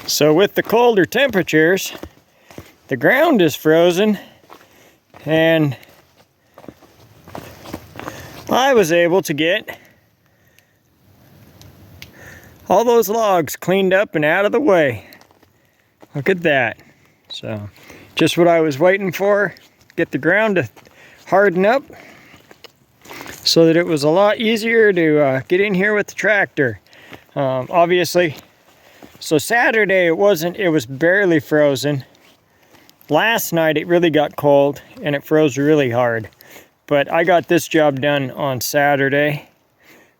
So with the colder temperatures, the ground is frozen, and I was able to get all those logs cleaned up and out of the way. Look at that. So just what I was waiting for, get the ground to harden up so that it was a lot easier to get in here with the tractor. Obviously, so Saturday it was barely frozen. Last night it really got cold and it froze really hard. But I got this job done on Saturday.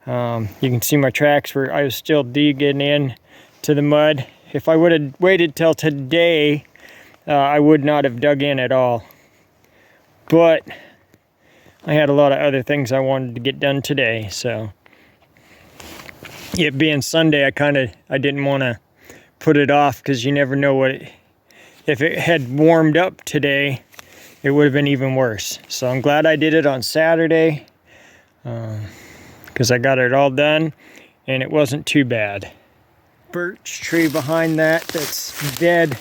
You can see my tracks where I was still digging in to the mud. If I would have waited till today, I would not have dug in at all. But I had a lot of other things I wanted to get done today, so it being Sunday, I didn't want to put it off, because you never know if it had warmed up today, it would have been even worse. So I'm glad I did it on Saturday, because I got it all done and it wasn't too bad. Birch tree behind that's dead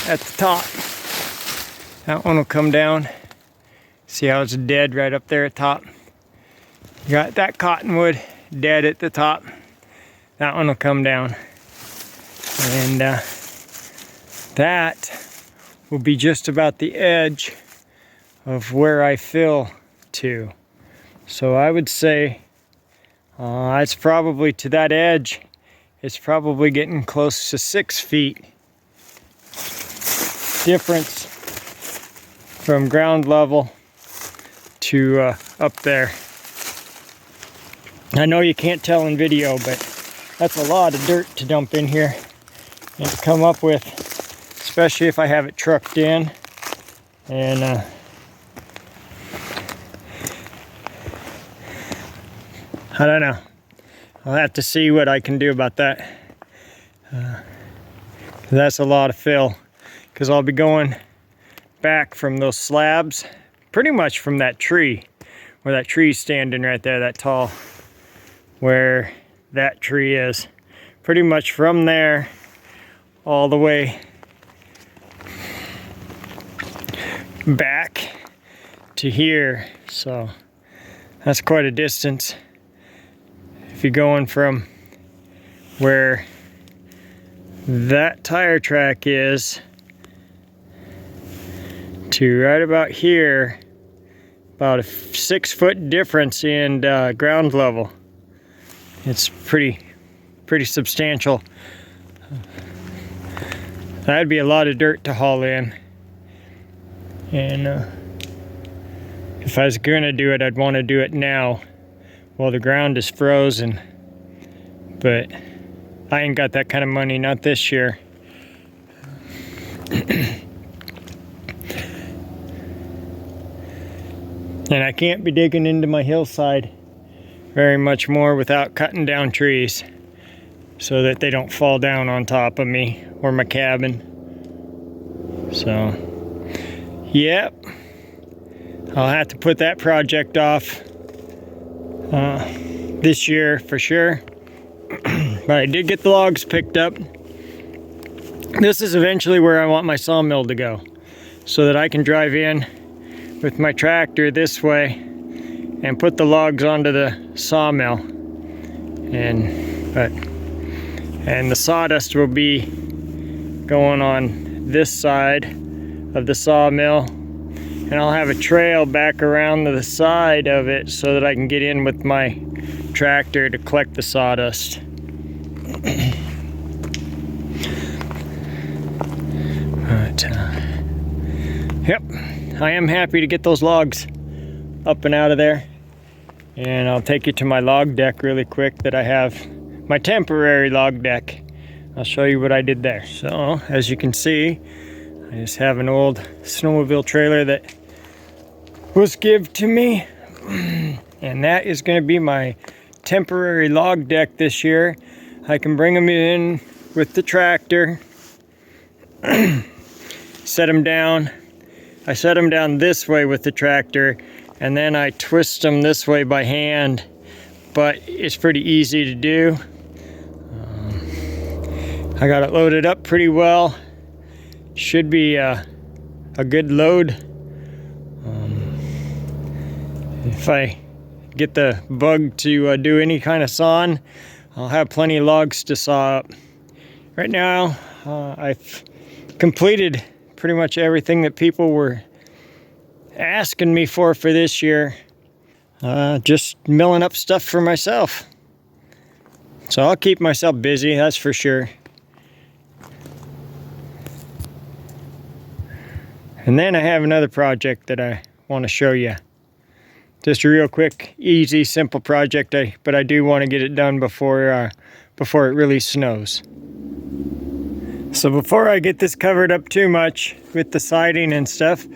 at the top. That one will come down. See how it's dead right up there at top? You got that cottonwood dead at the top. That one will come down. And that will be just about the edge of where I fill to. So I would say it's probably to that edge. It's probably getting close to 6 feet difference from ground level to up there. I know you can't tell in video, but that's a lot of dirt to dump in here and to come up with, especially if I have it trucked in. And I don't know. I'll have to see what I can do about that. That's a lot of fill, because I'll be going back from those slabs, pretty much from that tree, where that tree's standing right there, that tall, where that tree is. Pretty much from there all the way back to here. So that's quite a distance. If you're going from where that tire track is to right about here, about a 6 foot difference in ground level. It's pretty substantial. That'd be a lot of dirt to haul in. And if I was gonna do it, I'd want to do it now while the ground is frozen. But I ain't got that kind of money, not this year. And I can't be digging into my hillside very much more without cutting down trees so that they don't fall down on top of me or my cabin. So, yep, I'll have to put that project off this year for sure. But I did get the logs picked up. This is eventually where I want my sawmill to go, so that I can drive in with my tractor this way and put the logs onto the sawmill. And the sawdust will be going on this side of the sawmill, and I'll have a trail back around to the side of it so that I can get in with my tractor to collect the sawdust. But yep, I am happy to get those logs up and out of there. And I'll take you to my log deck really quick that I have, my temporary log deck. I'll show you what I did there. So, as you can see, I just have an old snowmobile trailer that was given to me. And that is going to be my temporary log deck this year. I can bring them in with the tractor, set them down. I set them down this way with the tractor, and then I twist them this way by hand, but it's pretty easy to do. I got it loaded up pretty well. Should be a good load. If I get the bug to do any kind of sawing, I'll have plenty of logs to saw up. Right now, I've completed pretty much everything that people were asking me for this year. Just milling up stuff for myself. So I'll keep myself busy, that's for sure. And then I have another project that I want to show you. Just a real quick, easy, simple project, but I do want to get it done before it really snows. So before I get this covered up too much with the siding and stuff,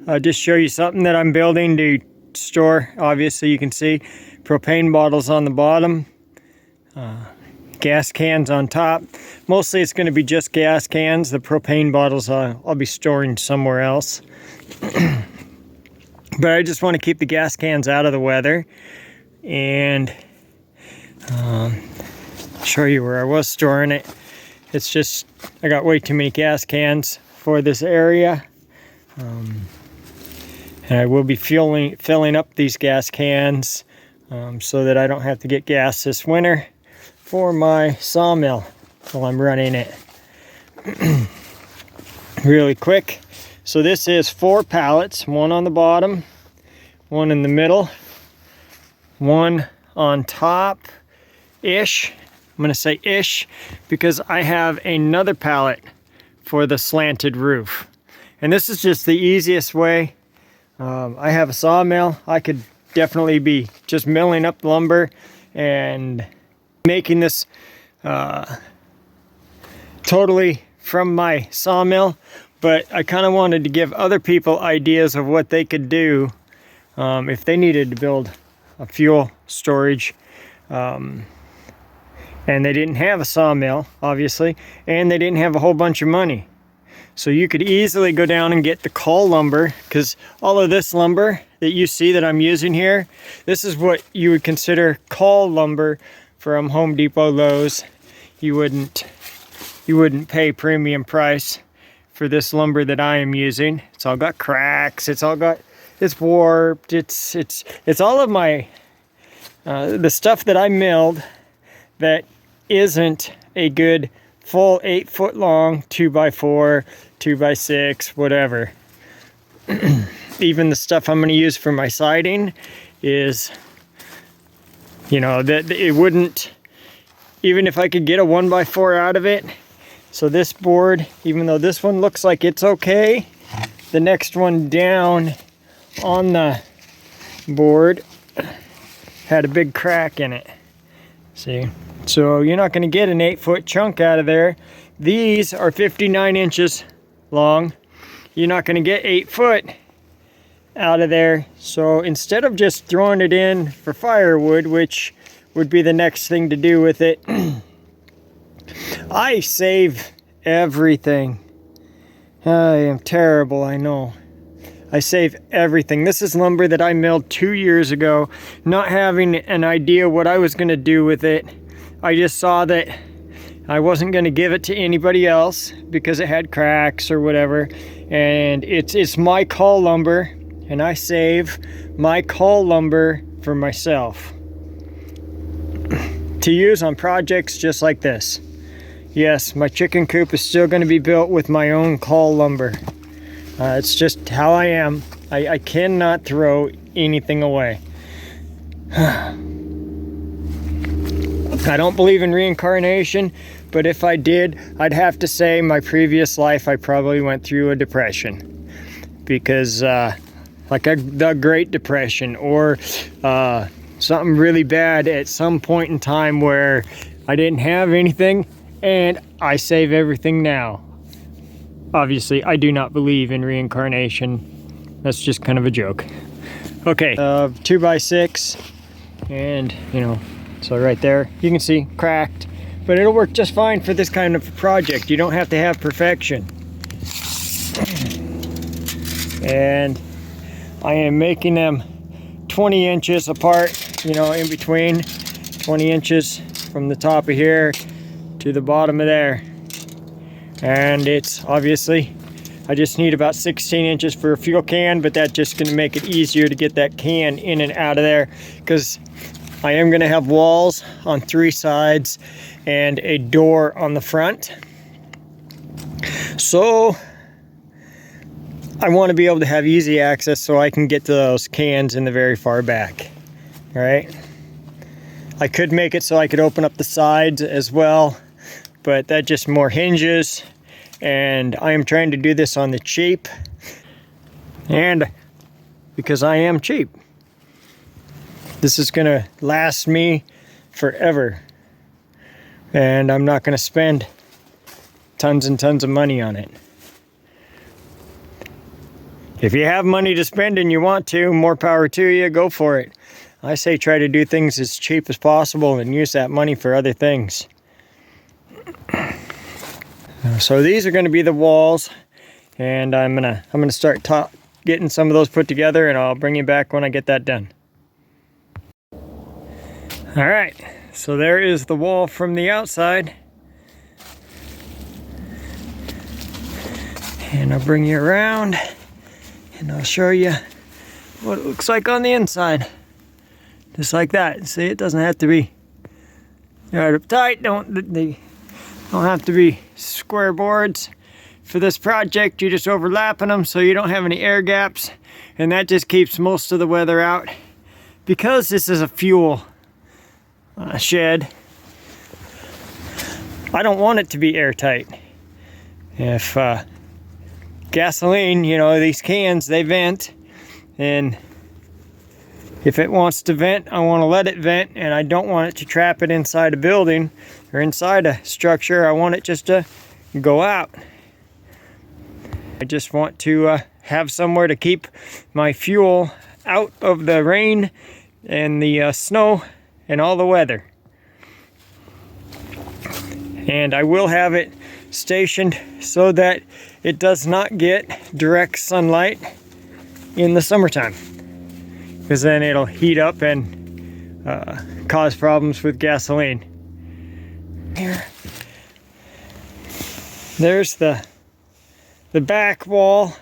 I'll just show you something that I'm building to store. Obviously you can see propane bottles on the bottom, gas cans on top. Mostly it's going to be just gas cans. The propane bottles I'll be storing somewhere else. But I just want to keep the gas cans out of the weather and show you where I was storing it. It's just I got way too many gas cans for this area. And I will be filling up these gas cans so that I don't have to get gas this winter for my sawmill while I'm running it. Really quick. So this is 4 pallets, one on the bottom, one in the middle, one on top-ish. I'm gonna say ish because I have another pallet for the slanted roof. And this is just the easiest way. I have a sawmill. I could definitely be just milling up lumber and making this totally from my sawmill, but I kind of wanted to give other people ideas of what they could do if they needed to build a fuel storage and they didn't have a sawmill, obviously, and they didn't have a whole bunch of money. So you could easily go down and get the cull lumber, because all of this lumber that you see that I'm using here, this is what you would consider cull lumber from Home Depot, Lowe's. You wouldn't pay premium price for this lumber that I am using. It's all got cracks, it's warped, it's all of my the stuff that I milled that isn't a good full 8-foot long 2x4, 2x6, whatever. Even the stuff I'm going to use for my siding is, that it wouldn't, even if I could get a 1x4 out of it. So this board, even though this one looks like it's okay, the next one down on the board had a big crack in it. See? So you're not going to get an 8-foot chunk out of there. These are 59 inches long. You're not going to get 8 foot out of there. So instead of just throwing it in for firewood, which would be the next thing to do with it, I save everything. I am terrible, I know. I save everything. This is lumber that I milled 2 years ago, not having an idea what I was going to do with it. I just saw that I wasn't going to give it to anybody else because it had cracks or whatever. And it's my cull lumber, and I save my cull lumber for myself to use on projects just like this. Yes, my chicken coop is still going to be built with my own cull lumber. It's just how I am. I cannot throw anything away. I don't believe in reincarnation, but if I did, I'd have to say my previous life I probably went through a depression. Because like the Great Depression, or something really bad at some point in time where I didn't have anything and I save everything now. Obviously, I do not believe in reincarnation. That's just kind of a joke. Okay, 2x6, and so right there, you can see cracked, but it'll work just fine for this kind of project. You don't have to have perfection. And I am making them 20 inches apart, in between, 20 inches from the top of here to the bottom of there. And it's obviously, I just need about 16 inches for a fuel can, but that's just gonna make it easier to get that can in and out of there, because I am gonna have walls on 3 sides and a door on the front. So I want to be able to have easy access so I can get to those cans in the very far back. All right. I could make it so I could open up the sides as well, but that just more hinges, and I am trying to do this on the cheap, and because I am cheap. This is gonna last me forever, and I'm not gonna spend tons and tons of money on it. If you have money to spend and you want to, more power to you, go for it. I say try to do things as cheap as possible and use that money for other things. So these are going to be the walls, and I'm gonna start getting some of those put together, and I'll bring you back when I get that done. All right, so there is the wall from the outside, and I'll bring you around and I'll show you what it looks like on the inside. Just like that. See, it doesn't have to be right up tight. They don't have to be square boards. For this project, you're just overlapping them so you don't have any air gaps, and that just keeps most of the weather out. Because this is a fuel shed, I don't want it to be airtight. If gasoline, you know, these cans, they vent, and if it wants to vent, I want to let it vent, and I don't want it to trap it inside a building or inside a structure. I want it just to go out. I just want to have somewhere to keep my fuel out of the rain and the snow and all the weather. And I will have it stationed so that it does not get direct sunlight in the summertime, because then it'll heat up and cause problems with gasoline. Here, there's the back wall,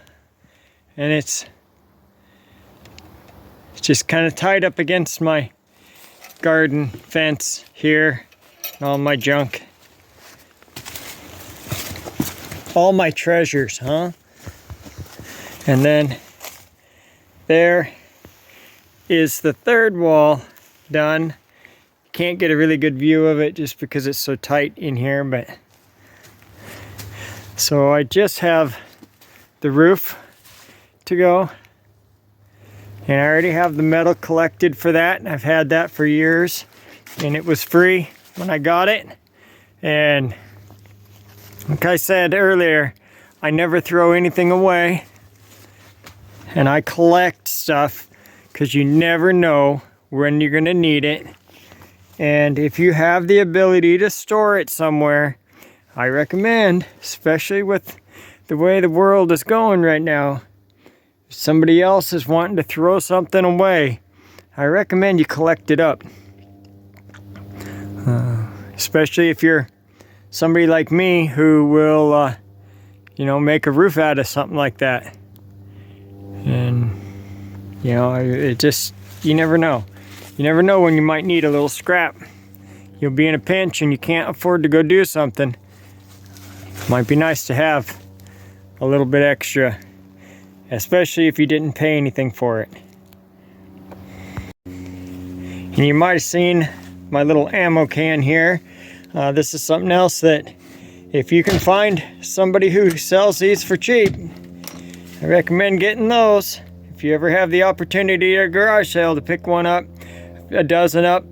and it's just kind of tied up against my garden fence here, and all my junk. All my treasures, huh? And then there is the third wall done. Can't get a really good view of it just because it's so tight in here, but so I just have the roof to go, and I already have the metal collected for that. I've had that for years, and it was free when I got it. And like I said earlier, I never throw anything away, and I collect stuff because you never know when you're gonna need it. And if you have the ability to store it somewhere, I recommend, especially with the way the world is going right now, if somebody else is wanting to throw something away, I recommend you collect it up. Especially if you're somebody like me who will, you know, make a roof out of something like that. And, you know, it just, you never know. You never know when you might need a little scrap. You'll be in a pinch and you can't afford to go do something. Might be nice to have a little bit extra, especially if you didn't pay anything for it. And you might have seen my little ammo can here. This is something else that if you can find somebody who sells these for cheap, I recommend getting those. If you ever have the opportunity at a garage sale to pick one up, a dozen up,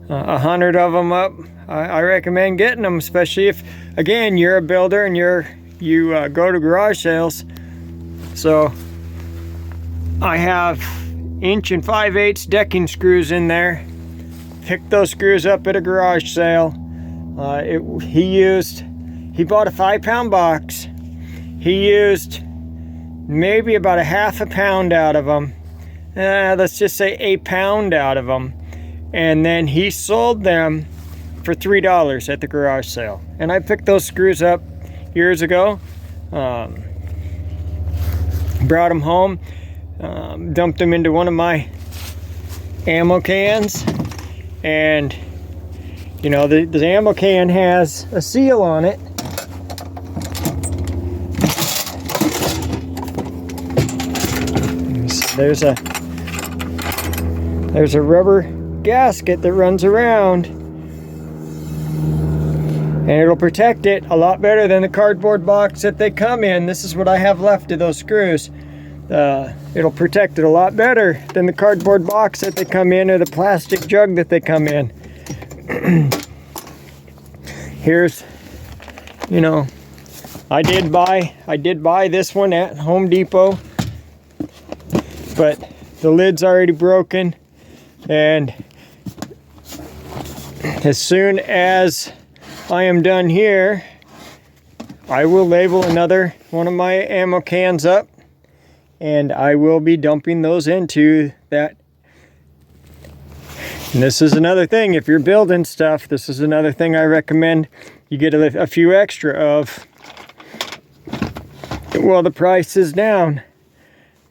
100 of them up, I recommend getting them, especially if, again, you're a builder and you go to garage sales. So I have 1 5/8" decking screws in there. Picked those screws up at a garage sale. He bought a 5-pound box. He used maybe about a half a pound out of them. Let's just say a pound out of them. And then he sold them for $3 at the garage sale. And I picked those screws up years ago. Brought them home, dumped them into one of my ammo cans, and you know, the ammo can has a seal on it. There's a rubber gasket that runs around, and it'll protect it a lot better than the cardboard box that they come in. This is what I have left of those screws. It'll protect it a lot better than the cardboard box that they come in, or the plastic jug that they come in. Here's, you know, I did buy this one at Home Depot, but the lid's already broken, and as soon as I am done here, I will label another one of my ammo cans up, and I will be dumping those into that. And this is another thing, if you're building stuff, this is another thing I recommend you get a few extra of. Well, the price is down.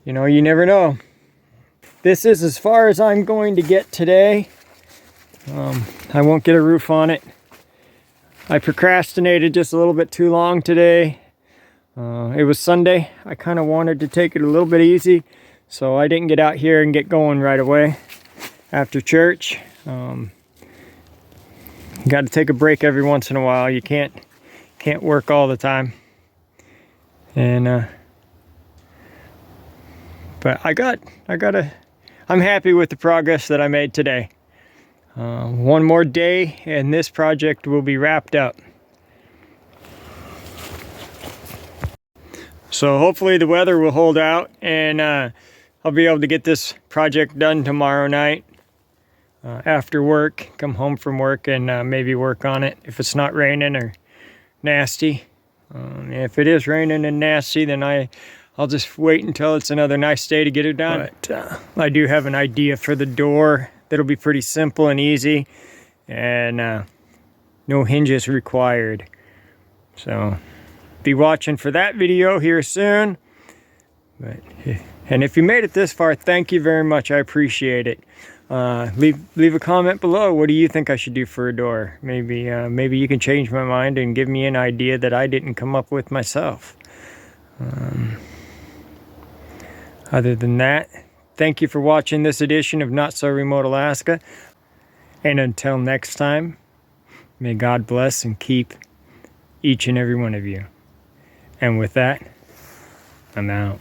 You know, you never know. This is as far as I'm going to get today. I won't get a roof on it. I procrastinated just a little bit too long today. It was Sunday. I kind of wanted to take it a little bit easy, so I didn't get out here and get going right away after church. Got to take a break every once in a while. You can't work all the time. And but I'm happy with the progress that I made today. One more day and this project will be wrapped up. So hopefully the weather will hold out, and I'll be able to get this project done tomorrow night after work. Come home from work and maybe work on it if it's not raining or nasty. If it is raining and nasty, then I'll just wait until it's another nice day to get it done. But I do have an idea for the door that'll be pretty simple and easy, and no hinges required. So be watching for that video here soon. And if you made it this far, thank you very much. I appreciate it. Leave a comment below. What do you think I should do for a door? Maybe you can change my mind and give me an idea that I didn't come up with myself. Other than that, thank you for watching this edition of Not So Remote Alaska. And until next time, may God bless and keep each and every one of you. And with that, I'm out.